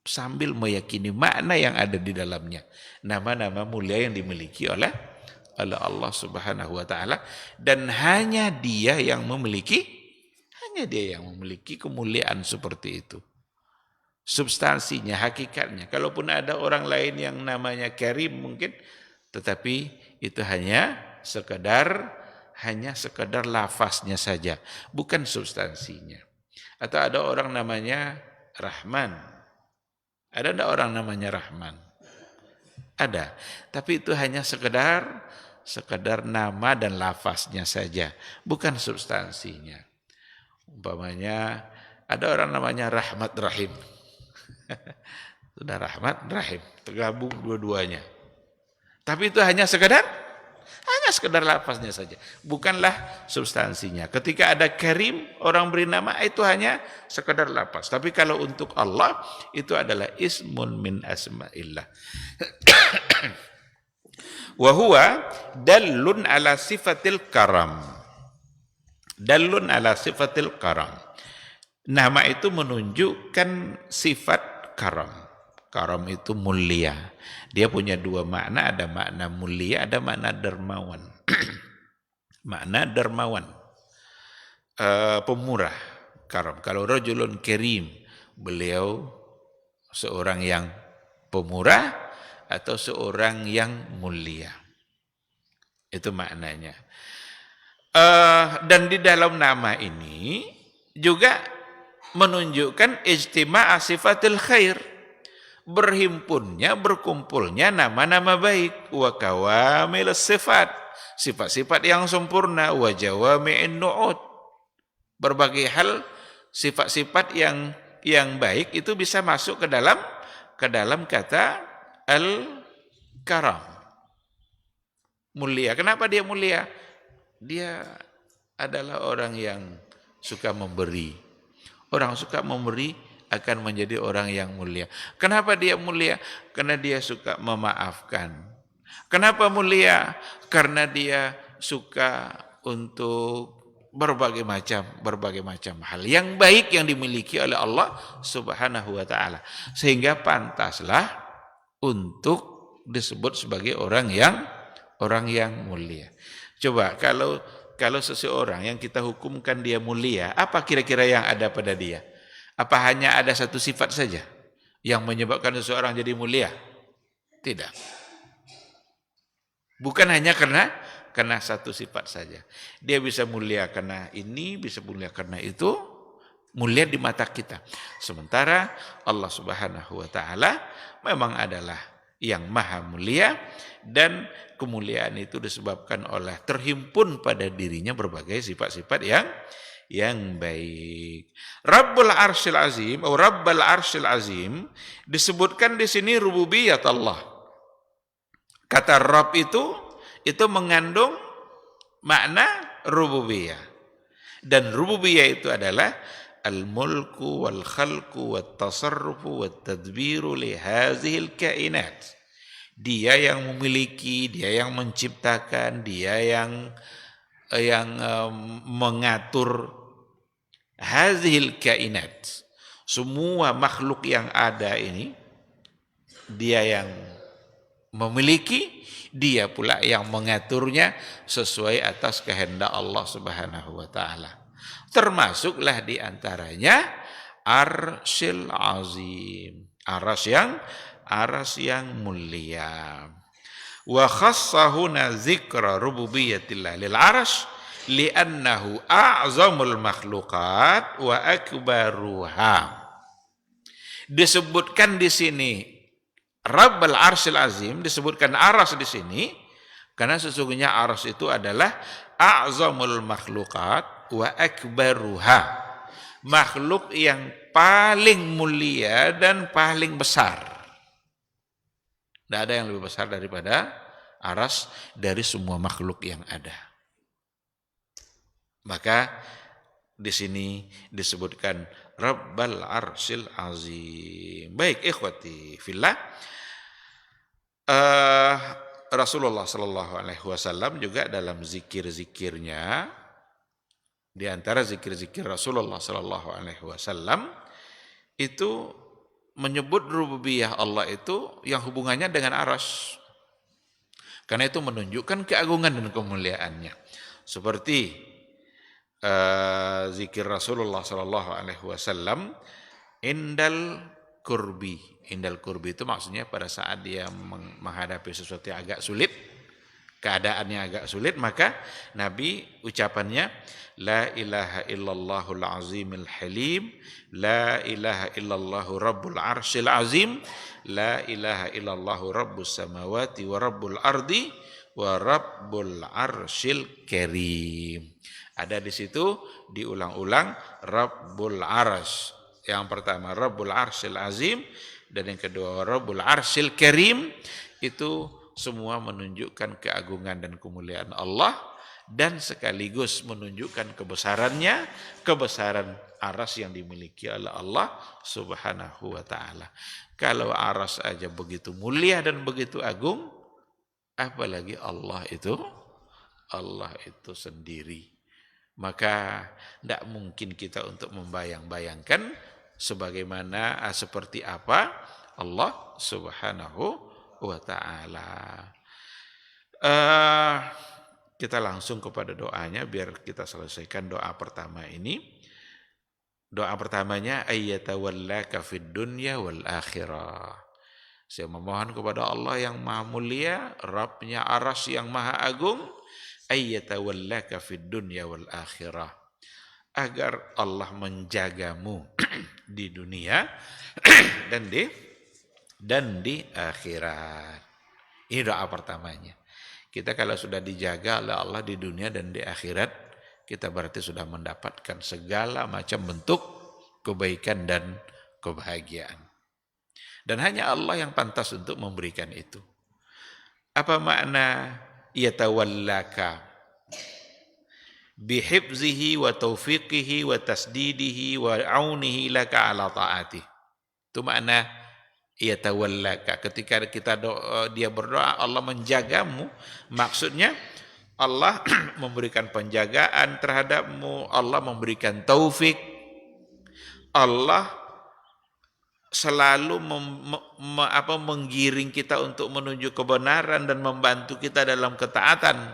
sambil meyakini makna yang ada di dalamnya. Nama-nama mulia yang dimiliki oleh Allah Subhanahu wa taala, dan hanya Dia yang memiliki kemuliaan seperti itu. Substansinya, hakikatnya. Kalaupun ada orang lain yang namanya Karim mungkin, tetapi itu hanya sekedar lafaznya saja, bukan substansinya. Atau ada orang namanya Rahman. Ada enggak orang namanya Rahman? Ada. Tapi itu hanya sekedar nama dan lafaznya saja, bukan substansinya. Umpamanya ada orang namanya Rahmat Rahim. Sudah Rahmat Rahim, tergabung dua-duanya. Tapi itu hanya sekedar lafaznya saja, bukanlah substansinya. Ketika ada Karim, orang beri nama, itu hanya sekedar lafaz. Tapi kalau untuk Allah, itu adalah ismun min asma'illah. Wa huwa dallun ala sifatil karam. Dallun ala sifatil karam. Nama itu menunjukkan sifat karam. Karam itu mulia. Dia punya 2 makna, ada makna mulia, ada makna dermawan. Makna dermawan. Pemurah, karam. Kalau rajulun karim, beliau seorang yang pemurah atau seorang yang mulia. Itu maknanya. Dan di dalam nama ini juga menunjukkan ijtima'a sifatil khair, berkumpulnya nama-nama baik, wa kawamil sifat-sifat yang sempurna, wa jawami'in nu'ud, berbagai hal sifat-sifat yang baik itu bisa masuk ke dalam kata al-karam, mulia. Kenapa dia mulia? Dia adalah orang yang suka memberi. Orang suka memberi akan menjadi orang yang mulia. Kenapa dia mulia? Karena dia suka memaafkan. Kenapa mulia? Karena dia suka untuk berbagai macam hal yang baik yang dimiliki oleh Allah Subhanahu wa taala. Sehingga pantaslah untuk disebut sebagai orang yang mulia. Coba kalau seseorang yang kita hukumkan dia mulia, apa kira-kira yang ada pada dia? Apa hanya ada satu sifat saja yang menyebabkan seseorang jadi mulia? Tidak. Bukan hanya karena satu sifat saja. Dia bisa mulia karena ini, bisa mulia karena itu, mulia di mata kita. Sementara Allah Subhanahu wa taala memang adalah yang maha mulia, dan kemuliaan itu disebabkan oleh terhimpun pada dirinya berbagai sifat-sifat yang baik. Rabbul Arsyil Azim atau Rabbul Arsyil Azim disebutkan di sini rububiyat Allah. Kata Rabb itu mengandung makna rububiyah. Dan rububiyah itu adalah al-mulku wal khalqu wat tasarrufu wat tadbiru li hazihil kainat. Dia yang memiliki, dia yang menciptakan, dia yang mengatur hazihil kainat. Semua makhluk yang ada ini dia yang memiliki, dia pula yang mengaturnya sesuai atas kehendak Allah Subhanahu wa taala. Termasuklah di antaranya Arsyil Azim, aras yang mulia. Wa khassahuna dzikra rububiyatillah lil arsy li'annahu a'zamul makhluqat wa akbaruha. Disebutkan di sini Rabbul Arsyil Azim, disebutkan aras di sini karena sesungguhnya aras itu adalah a'zamul makhluqat wa akbaruha. Makhluk yang paling mulia dan paling besar. Tidak ada yang lebih besar daripada aras dari semua makhluk yang ada. Maka di sini disebutkan Rabbul Arsyil Azim. Baik ikhwati fillah. Rasulullah Sallallahu Alaihi Wasallam juga dalam zikir-zikirnya, di antara zikir-zikir Rasulullah Sallallahu Alaihi Wasallam itu menyebut rububiyah Allah itu yang hubungannya dengan aras, karena itu menunjukkan keagungan dan kemuliaannya. Seperti zikir Rasulullah Sallallahu Alaihi Wasallam indal kurbi. Indal kurbi itu maksudnya pada saat dia menghadapi sesuatu yang agak sulit, keadaannya agak sulit, maka Nabi ucapannya la ilaha illallahul azimil halim, la ilaha illallahu rabbul arsyil azim, la ilaha illallahu rabbus samawati wa rabbul ardi wa rabbul arsyil karim. Ada di situ diulang-ulang Rabbul Arsy. Yang pertama Rabbul Arsyil Azim dan yang kedua Rabbul Arsyil Karim. Itu semua menunjukkan keagungan dan kemuliaan Allah dan sekaligus menunjukkan kebesarannya, kebesaran aras yang dimiliki oleh Allah Subhanahu wa taala. Kalau aras aja begitu mulia dan begitu agung, apalagi Allah itu sendiri. Maka tidak mungkin kita untuk membayang-bayangkan sebagaimana seperti apa Allah Subhanahu wa taala. Kita langsung kepada doanya biar kita selesaikan doa pertama ini. Doa pertamanya ayyatawallaka fid dunya wal akhirah. Saya memohon kepada Allah yang maha mulia, Rabbnya aras yang maha agung, ayyatawallaka fid dunya wal akhirah, agar Allah menjagamu di dunia dan di akhirat. Ini doa pertamanya. Kita kalau sudah dijaga oleh Allah di dunia dan di akhirat, kita berarti sudah mendapatkan segala macam bentuk kebaikan dan kebahagiaan. Dan hanya Allah yang pantas untuk memberikan itu. Apa makna yatawallaka? bihifzihi wa taufiqihi wa tasdidihi wa aunihi laka ala ta'atih. Itu makna yatawallaka. Ketika dia berdoa Allah menjagamu, maksudnya Allah memberikan penjagaan terhadapmu, Allah memberikan taufik, Allah selalu menggiring kita untuk menuju kebenaran dan membantu kita dalam ketaatan,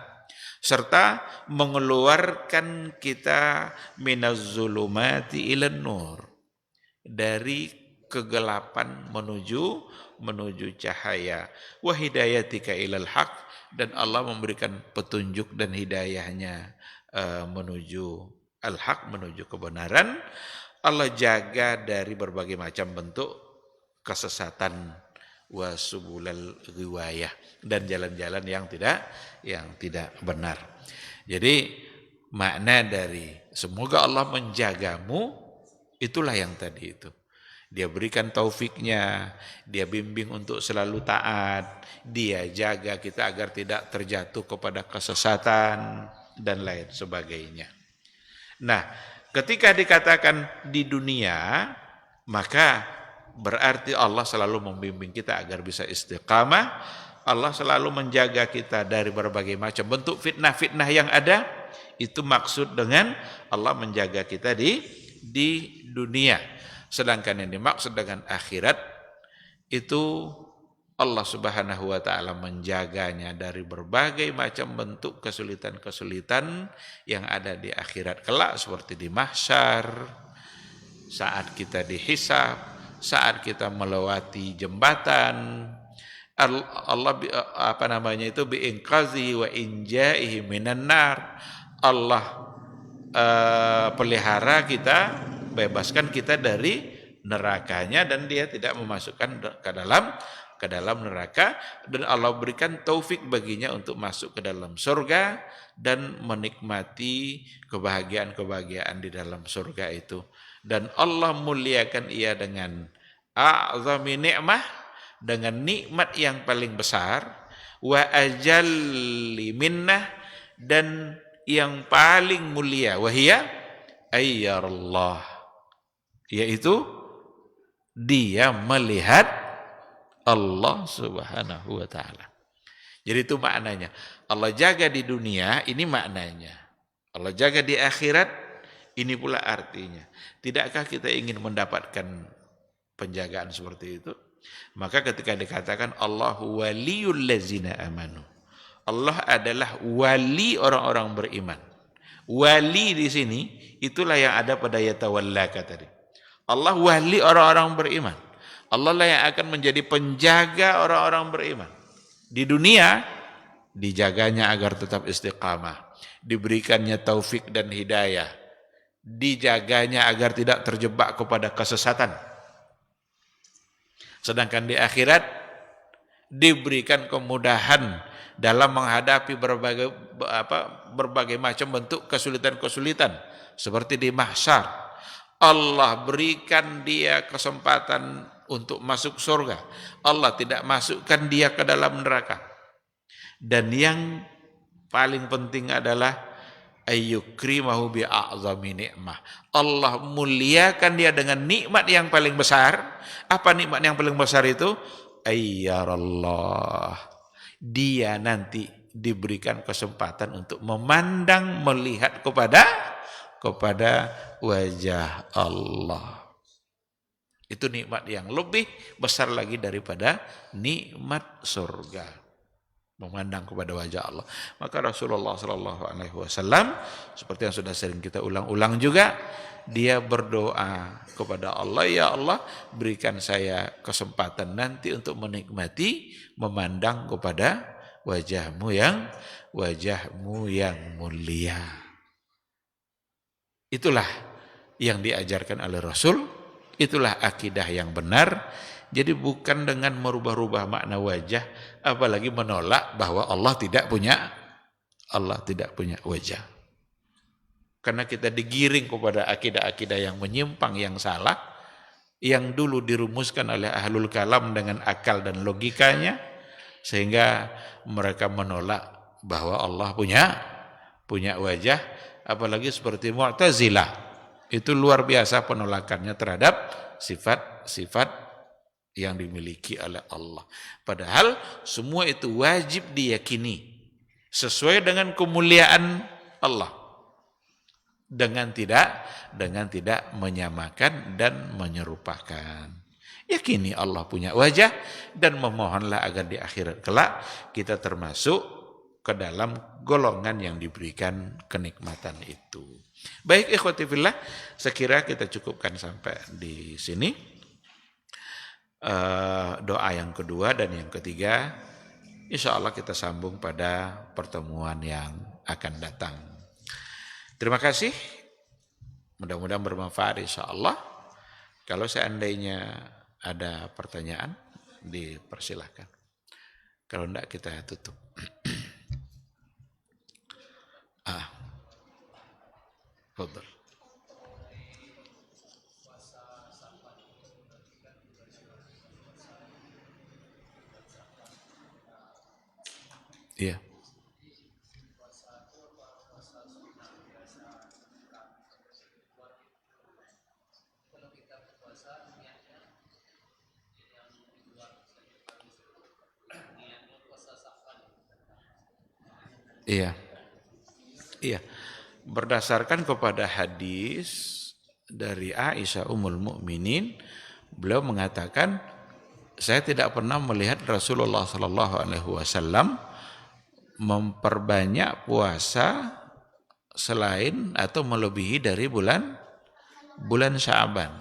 serta mengeluarkan kita minaz zulumati ilan nur, dari kegelapan menuju cahaya, wa hidayatika ilal haq, dan Allah memberikan petunjuk dan hidayahnya menuju al-haq, menuju kebenaran. Allah jaga dari berbagai macam bentuk kesesatan, wa subulal ghiwayah, dan jalan-jalan yang tidak benar. Jadi makna dari semoga Allah menjagamu itulah yang tadi itu. Dia berikan taufiknya, dia bimbing untuk selalu taat, dia jaga kita agar tidak terjatuh kepada kesesatan dan lain sebagainya. Nah, ketika dikatakan di dunia, maka berarti Allah selalu membimbing kita agar bisa istiqamah. Allah selalu menjaga kita dari berbagai macam bentuk fitnah-fitnah yang ada. Itu maksud dengan Allah menjaga kita di dunia. Sedangkan yang dimaksud dengan akhirat itu Allah Subhanahu wa taala menjaganya dari berbagai macam bentuk kesulitan-kesulitan yang ada di akhirat kelak, seperti di mahsyar, saat kita dihisab, saat kita melewati jembatan. Allah biinqazi wa injaihi minan nar. Allah pelihara kita, bebaskan kita dari nerakanya, dan dia tidak memasukkan ke dalam neraka, dan Allah berikan taufik baginya untuk masuk ke dalam surga dan menikmati kebahagiaan-kebahagiaan di dalam surga itu. Dan Allah muliakan ia dengan a'zami ni'mah, dengan nikmat yang paling besar, wa ajalli minnah, dan yang paling mulia, wahia ayyarallah, yaitu dia melihat Allah Subhanahu wa taala. Jadi itu maknanya. Allah jaga di dunia, ini maknanya. Allah jaga di akhirat, ini pula artinya. Tidakkah kita ingin mendapatkan penjagaan seperti itu? Maka ketika dikatakan Allahu waliyul ladzina amanu, Allah adalah wali orang-orang beriman. Wali di sini itulah yang ada pada yatawallaka tadi. Allah wali orang-orang beriman. Allah lah yang akan menjadi penjaga orang-orang beriman. Di dunia dijaganya agar tetap istiqamah, diberikannya taufik dan hidayah, dijaganya agar tidak terjebak kepada kesesatan. Sedangkan di akhirat diberikan kemudahan dalam menghadapi berbagai macam bentuk kesulitan-kesulitan, seperti di mahsyar. Allah berikan dia kesempatan untuk masuk surga. Allah tidak masukkan dia ke dalam neraka. Dan yang paling penting adalah ayyukrimahu bi'a'zami ni'mah. Allah muliakan dia dengan nikmat yang paling besar. Apa nikmat yang paling besar itu? Ayyarallah. Dia nanti diberikan kesempatan untuk memandang, melihat kepada wajah Allah. Itu nikmat yang lebih besar lagi daripada nikmat surga, memandang kepada wajah Allah. Maka Rasulullah SAW, seperti yang sudah sering kita ulang-ulang juga, dia berdoa kepada Allah, ya Allah, berikan saya kesempatan nanti untuk menikmati, memandang kepada wajahmu yang mulia. Itulah yang diajarkan oleh Rasul, itulah akidah yang benar. Jadi bukan dengan merubah-rubah makna wajah, apalagi menolak bahwa Allah tidak punya wajah. Karena kita digiring kepada akidah-akidah yang menyimpang, yang salah, yang dulu dirumuskan oleh ahlul kalam dengan akal dan logikanya, sehingga mereka menolak bahwa Allah punya wajah, apalagi seperti Mu'tazilah. Itu luar biasa penolakannya terhadap sifat-sifat yang dimiliki oleh Allah. Padahal semua itu wajib diyakini sesuai dengan kemuliaan Allah. Dengan tidak menyamakan dan menyerupakan. Yakini Allah punya wajah dan memohonlah agar di akhirat kelak kita termasuk ke dalam golongan yang diberikan kenikmatan itu. Baik ikhwati fillah, sekira kita cukupkan sampai di sini. Doa yang kedua dan yang ketiga, insya Allah kita sambung pada pertemuan yang akan datang. Terima kasih, mudah-mudahan bermanfaat insya Allah. Kalau seandainya ada pertanyaan, dipersilahkan. Kalau tidak kita tutup. Fadhal. Iya. Iya. Iya. Berdasarkan kepada hadis dari Aisyah Ummul Mukminin, beliau mengatakan, saya tidak pernah melihat Rasulullah sallallahu alaihi wasallam memperbanyak puasa selain atau melebihi dari bulan Sya'ban.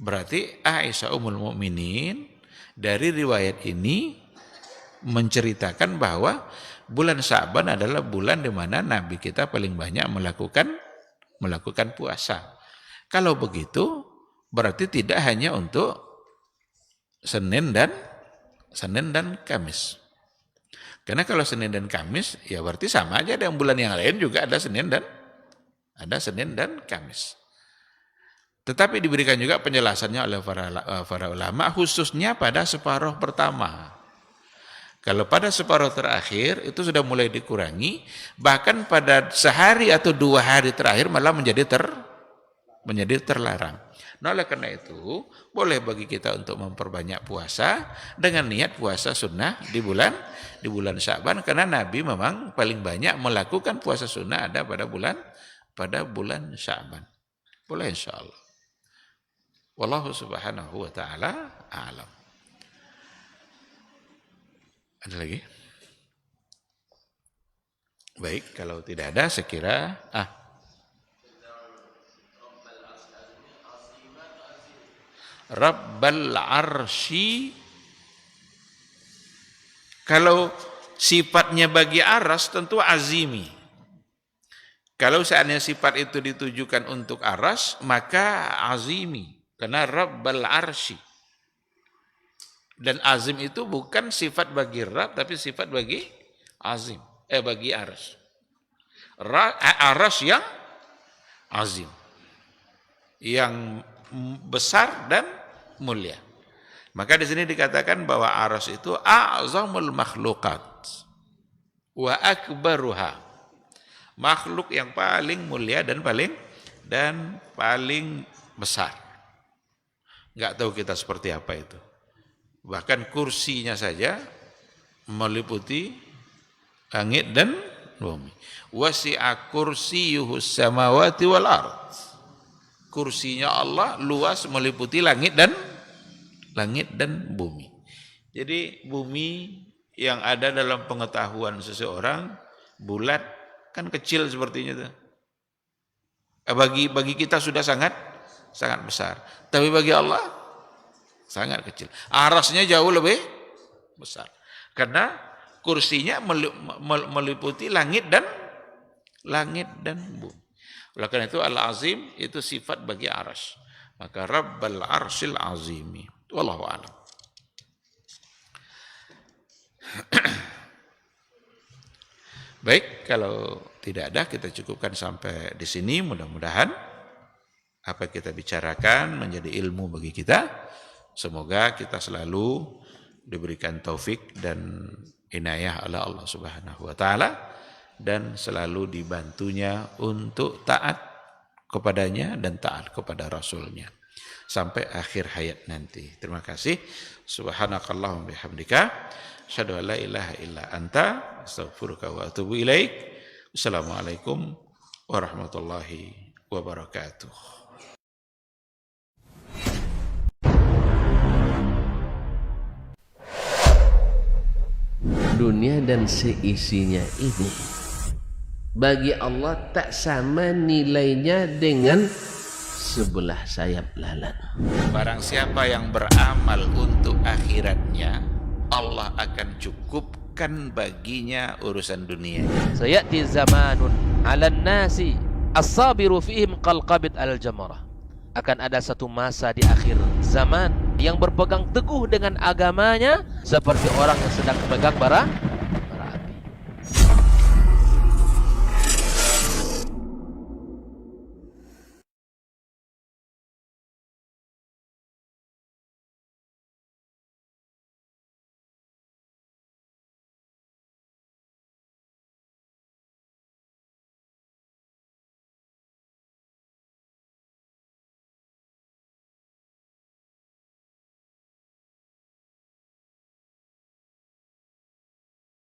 Berarti Aisyah Ummul Mukminin dari riwayat ini menceritakan bahwa bulan Sya'ban adalah bulan di mana Nabi kita paling banyak melakukan puasa. Kalau begitu, berarti tidak hanya untuk Senin dan Kamis. Karena kalau Senin dan Kamis, ya berarti sama aja dengan bulan yang lain juga ada Senin dan Kamis. Tetapi diberikan juga penjelasannya oleh para ulama, khususnya pada separuh pertama. Kalau pada separuh terakhir itu sudah mulai dikurangi, bahkan pada sehari atau 2 hari terakhir malah menjadi terlarang. Nah, oleh karena itu boleh bagi kita untuk memperbanyak puasa dengan niat puasa sunnah di bulan Sya'ban, karena Nabi memang paling banyak melakukan puasa sunnah ada pada bulan Sya'ban. Boleh insyaallah. Wallahu subhanahu wa ta'ala a'lam. Ada lagi? Baik, kalau tidak ada sekira Rabbal Arsy, kalau sifatnya bagi aras tentu azimi. Kalau seandainya sifat itu ditujukan untuk aras, maka azimi, karena Rabbal Arsy. Dan azim itu bukan sifat bagi Rabb, tapi sifat bagi azim, bagi aras. Aras yang azim, yang besar dan mulia. Maka di sini dikatakan bahwa aras itu a'zamul makhluqat wa akbaruha. Makhluk yang paling mulia dan paling besar. Enggak tahu kita seperti apa itu. Bahkan kursinya saja meliputi langit dan bumi. Wasi'a kursiyyuhus samawati wal ardh. Kursinya Allah luas meliputi langit dan bumi. Jadi bumi yang ada dalam pengetahuan seseorang bulat kan kecil sepertinya itu. Bagi kita sudah sangat besar. Tapi bagi Allah sangat kecil. Arasnya jauh lebih besar. Karena kursinya meliputi langit dan bumi. Oleh karena itu Al-Azim itu sifat bagi aras. Maka Rabbal Arsyil Azimi. Wallahu a'lam. Baik, kalau tidak ada kita cukupkan sampai di sini. Mudah-mudahan apa yang kita bicarakan menjadi ilmu bagi kita. Semoga kita selalu diberikan taufik dan inayah oleh Allah Subhanahu wa taala dan selalu dibantunya untuk taat kepadanya dan taat kepada Rasulnya sampai akhir hayat nanti. Terima kasih. Subhanakallahumma bihamdika asyhadu an la ilaha illa anta astaghfiruka wa atubu ilaik. Assalamualaikum warahmatullahi wabarakatuh. Dunia dan seisinya ini bagi Allah tak sama nilainya dengan sebelah sayap lalat. Barang siapa yang beramal untuk akhiratnya, Allah akan cukupkan baginya urusan dunia. Sayati zamanun 'alan nasi as-sabiru fihim qalqabit al-jamarah. Akan ada satu masa di akhir zaman yang berpegang teguh dengan agamanya seperti orang yang sedang memegang bara